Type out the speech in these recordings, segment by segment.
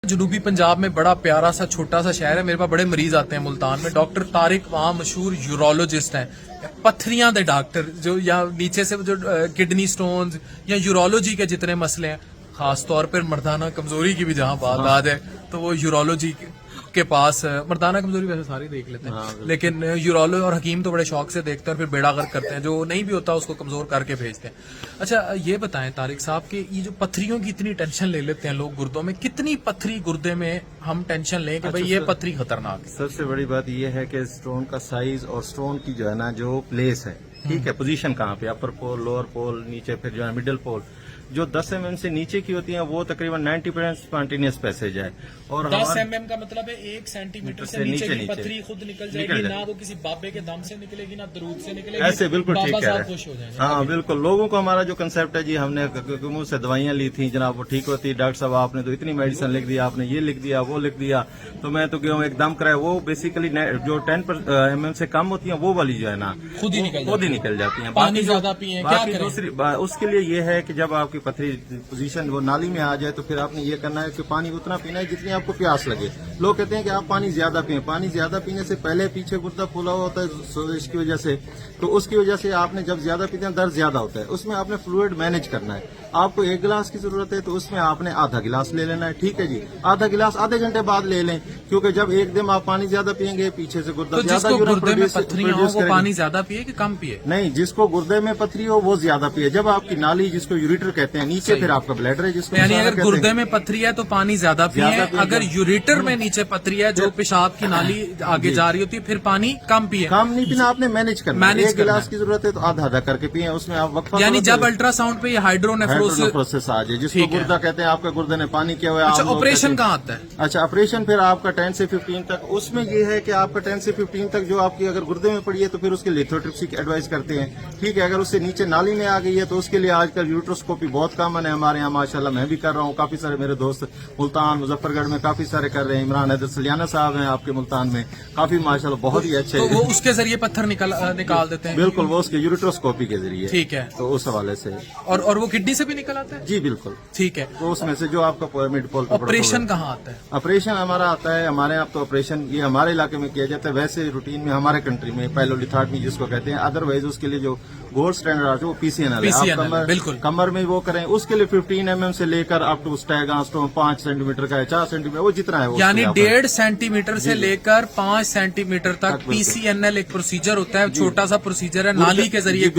जनूबी पंजाब में बड़ा प्यारा सा छोटा सा शहर है, मेरे पास बड़े मरीज आते हैं मुल्तान में। डॉक्टर तारिक वहाँ मशहूर यूरोलॉजिस्ट हैं, पत्थरियां दे डॉक्टर, जो या नीचे से जो किडनी स्टोन्स या यूरोलॉजी के जितने मसले हैं, खास तौर पर मर्दाना कमजोरी की भी जहाँ बात आ जाए तो वो यूरोलॉजी के पास, मर्दाना कमजोरी वैसे सारे देख लेते हैं, लेकिन यूरोलॉजी और हकीम तो बड़े शौक से देखते हैं और फिर बेड़ा गर्क करते हैं, जो नहीं भी होता उसको कमजोर करके भेजते हैं। अच्छा ये बताएं तारिक साहब कि ये जो पत्थरियों की इतनी टेंशन ले लेते हैं लोग गुर्दों में, कितनी पत्थरी गुर्दे में हम टेंशन लें कि भाई ये पत्थरी खतरनाक है? सबसे बड़ी बात ये है कि स्टोन का साइज और स्टोन की जो है ना जो प्लेस है, ठीक है, पोजीशन कहाँ पे, अपर पोल, लोअर पोल, नीचे फिर जो है मिडिल पोल, जो 10 mm से नीचे की होती हैं वो तकरीबन 90% स्पॉन्टेनियस पैसेज है। और 10 mm का मतलब है 1 सेंटीमीटर से नीचे की पत्थरी खुद निकल जाएगी, ना वो किसी बाबे के दम से निकलेगी ना दरूद से निकलेगी। ऐसे बिल्कुल ठीक है, खुश हो जाएंगे। हाँ बिल्कुल, लोगों को हमारा जो कंसेप्ट है जी, हमने मुंह से दवाइयां ली थी जनाब, वो ठीक होती है, डॉक्टर साहब आपने तो इतनी मेडिसिन लिख दिया, आपने ये लिख दिया वो लिख दिया, तो मैं तो गया एकदम कराया। वो बेसिकली जो 10 mm से कम होती है वो वाली जो है ना खुद ही निकल जाती है। पानी ज्यादा पिए, बाकी दूसरी उसके लिए ये है कि जब आपकी पथरी पोजीशन वो नाली में आ जाए तो फिर आपने ये करना है कि पानी उतना पीना है जितनी आपको प्यास लगे। लोग कहते हैं कि आप पानी ज्यादा पिए, पानी ज्यादा पीने से पहले पीछे गुर्दा फूला हुआ होता है सोजिश की वजह से, तो उसकी वजह से आपने जब ज्यादा पीते हैं दर्द ज्यादा होता है, उसमें आपने फ्लूइड मैनेज करना है। आपको 1 गिलास की जरूरत है तो उसमें आपने आधा गिलास ले लेना है, ठीक है जी, आधा गिलास आधे घंटे बाद ले लें, क्योंकि जब एकदम आप पानी ज्यादा पियेंगे पीछे से गुर्दा ज्यादा गुर्दे में पथरी हो वो पानी ज्यादा पिए कि कम पिए? नहीं, जिसको गुर्दे में पथरी हो वो ज्यादा पिए। जब आपकी नाली जिसको यूरिटर कहते हैं नीचे, फिर आपका ब्लैडर है जिसको, यानी अगर गुर्दे में पथरी है तो पानी ज्यादा पिए, अगर यूरिटर में नीचे पथरी है जो पेशाब की नाली आगे जा रही होती है फिर पानी कम पिए। कम नहीं पीना, आपने मैनेज करना है। 1 गिलास की जरूरत है तो आधा आधा करके पिए, उसमें आप वक्त, यानी जब अल्ट्रासाउंड पे हाइड्रोनेफ्रोसिस आ जाए, जिसको गुर्दा कहते हैं, आपके गुर्दे ने पानी किया हुआ है। अच्छा, ऑपरेशन कहाँ आता है? अच्छा, ऑपरेशन फिर आपका 10 से 15 तक, उसमें ये है कि आपका 10 से 15 तक जो आपकी अगर गुर्दे में पड़ी है तो फिर उसके लिथोट्रिप्सी की एडवाइस करते हैं, ठीक है। अगर उससे नीचे नाली में आ गई है तो उसके लिए आजकल यूट्रोस्कोपी बहुत कॉमन है हमारे यहाँ माशाल्लाह, मैं भी कर रहा हूँ, काफी सारे मेरे दोस्त मुल्तान मुजफ्फरगढ़ में काफी सारे कर रहे हैं, इमरान हैदर सलियाना साहब हैं आपके मुल्तान में, काफी माशाल्लाह बहुत ही अच्छे। तो वो उसके जरिए पत्थर निकाल देते हैं? बिल्कुल, वो उसके यूट्रोस्कोपी के जरिए, ठीक है, तो उस हवाले से। और वो किडनी से भी निकल आता है? जी बिल्कुल, ठीक है। तो उसमें से जो आपका मिड पोल। ऑपरेशन कहाँ आता है? ऑपरेशन हमारा आता है, हमारे यहाँ तो ऑपरेशन ये हमारे इलाके में किया जाता है, वैसे रूटीन में हमारे कंट्री में पाइलोलिथॉटमी जिसको कहते हैं, अदरवाइज उसके लिए जो गोल्ड स्टैंडर्ड आता है वो पीसीएनएल है। बिल्कुल, कमर में वो करें, उसके लिए 15 mm से लेकर अप टू स्टैगास्टोन 5 सेंटीमीटर का है, 4 सेंटीमीटर, वो जितना है वो, यानी 1.5 सेंटीमीटर से लेकर 5 सेंटीमीटर तक पीसीएनएल एक प्रोसीजर होता है, छोटा सा प्रोसीजर है, नाली के जरिए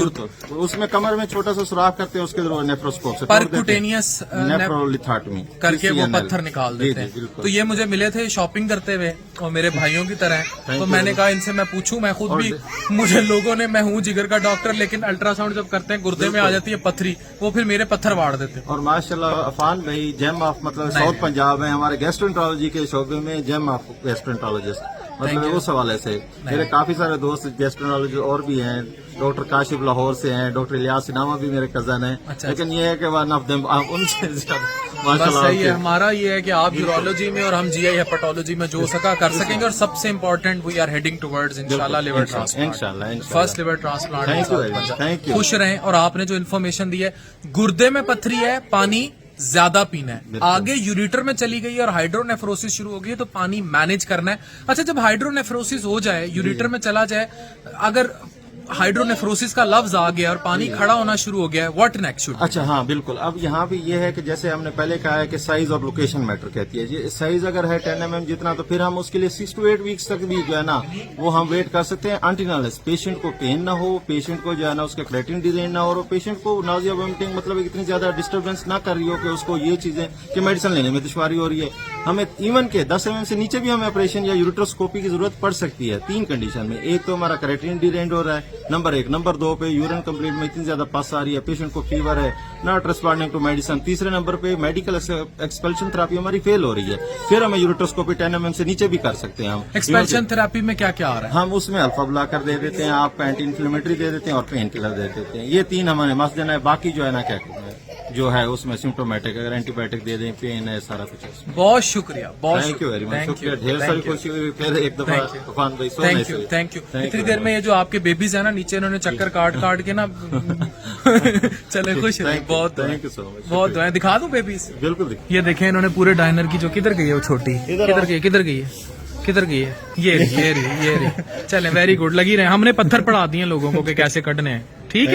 उसमें कमर में छोटा सा सुराख करते हैं, उसके जरिए नेफ्रोस्कोप से परक्यूटेनियस नेफ्रोलिथॉटमी करके वो पत्थर निकाल देते हैं। तो ये मुझे मिले थे शॉपिंग करते हुए और मेरे भाइयों की तरह, तो मैंने कहा इनसे मैं पूछूं, मैं खुद भी, मुझे लोगों ने, मैं हूँ जिगर का डॉक्टर, लेकिन अल्ट्रासाउंड जब करते हैं गुर्दे में आ जाती है पथरी, वो फिर मेरे पत्थर वाड़ देते हैं। और माशाल्लाह अफान भाई जेम ऑफ मतलब साउथ पंजाब है हमारे गैस्ट्रोएंटरोलॉजी के शोबे में, जेम ऑफ गैस्ट्रोएंटरोलॉजिस्ट, मतलब उस हवाले से मेरे काफी सारे दोस्त गैस्ट्रोएंटरोलॉजिस्ट और भी हैं। डॉक्टर काशिफ लाहौर से हैं, डॉक्टर इलियास सिनामा भी मेरे कजन हैं। अच्छा, लेकिन ये है कि वन ऑफ देम उनसे माशाल्लाह सही है। हमारा ये है कि आप यूरोलॉजी में और हम जीआई हेपेटोलॉजी में जो सका कर सकेंगे, और सबसे important we are heading towards इंशाल्लाह liver transplant, first liver transplant. खुश रहें। और आपने जो इन्फॉर्मेशन दी है, गुर्दे में पथरी है, पानी ज्यादा पीना है, आगे यूरिटर में चली गई और हाइड्रोनेफ्रोसिस शुरू हो गई है तो पानी मैनेज करना है। अच्छा, जब हाइड्रोनेफ्रोसिस हो जाए, यूरिटर में चला जाए, अगर हाइड्रोनेफ्रोसिस का लफ्ज आ गया और पानी खड़ा होना शुरू हो गया, व्हाट नेक्स्ट शुड? अच्छा हाँ बिल्कुल, अब यहाँ भी ये है कि जैसे हमने पहले कहा है कि साइज और लोकेशन मैटर कहती है जी। साइज अगर है 10 mm जितना, तो फिर हम उसके लिए 6 to 8 वीक्स तक भी जो है ना वो हम वेट कर सकते हैं, अनटिल पेशेंट को पेन ना हो, पेशेंट को जो है ना उसके क्रेटिन डिजाइन ना हो, और पेशेंट को नाजिया वोमिटिंग मतलब इतनी ज्यादा डिस्टर्बेंस ना कर रही हो कि उसको ये चीजें कि मेडिसिन लेने में दुश्वारी हो रही है। हमें इवन के 10 mm से नीचे भी हमें ऑपरेशन या यूरिट्रोस्कोपी की जरूरत पड़ सकती है 3 कंडीशन में। एक तो हमारा क्रेटिन डिजाइन हो रहा है, नंबर 1, नंबर 2 पे यूरिन कंप्लीट में इतनी ज्यादा पस आ रही है, पेशेंट को फीवर है, नॉट रिस्पॉन्डिंग टू मेडिसिन। तीसरे नंबर पे मेडिकल एक्सपल्शन थेरेपी हमारी फेल हो रही है, फिर हमें यूरिट्रोस्कोपी 10 mm से नीचे भी कर सकते हैं हम। एक्सपल्शन थेरेपी में क्या क्या आ रहा है? हम उसमें अल्फा ब्लॉकर दे देते हैं, आप एंटी इन्फ्लेमेटरी दे देते हैं और पेन किलर दे देते हैं। ये 3 हमारे मस्त देना है, बाकी जो है ना क्या जो है उसमें सिम्टोमेटिक, अगर एंटीबायोटिक दे दें, पेन है, सारा कुछ है उसमें। बहुत शुक्रिया, बहुत thank you very much, Thank शुक्रिया, you, ढेर thank सारी you. खुशी हुई फिर एक दफा Thank you. तूफान भाई, so थैंक nice यू, हुई। Thank you. Thank इतनी you देर very में ये जो आपके बेबीज है ना, नीचे इन्होंने चक्कर काट काट के ना चले खुश रहे। Thank you, बहुत thank you so much, बहुत दुआएं। दिखा दूं बेबीज? much। बिल्कुल देखिए। ये देखें इन्होंने पूरे डाइनर की जो, किधर गई है वो छोटी, किधर गई, किधर गई है, किधर गई है, ये रही, ये रही, ये रही। चले, वेरी गुड, लगी रहे। हमने पत्थर पढ़ा दिए लोगों को कि कैसे कटने हैं, ठीक है।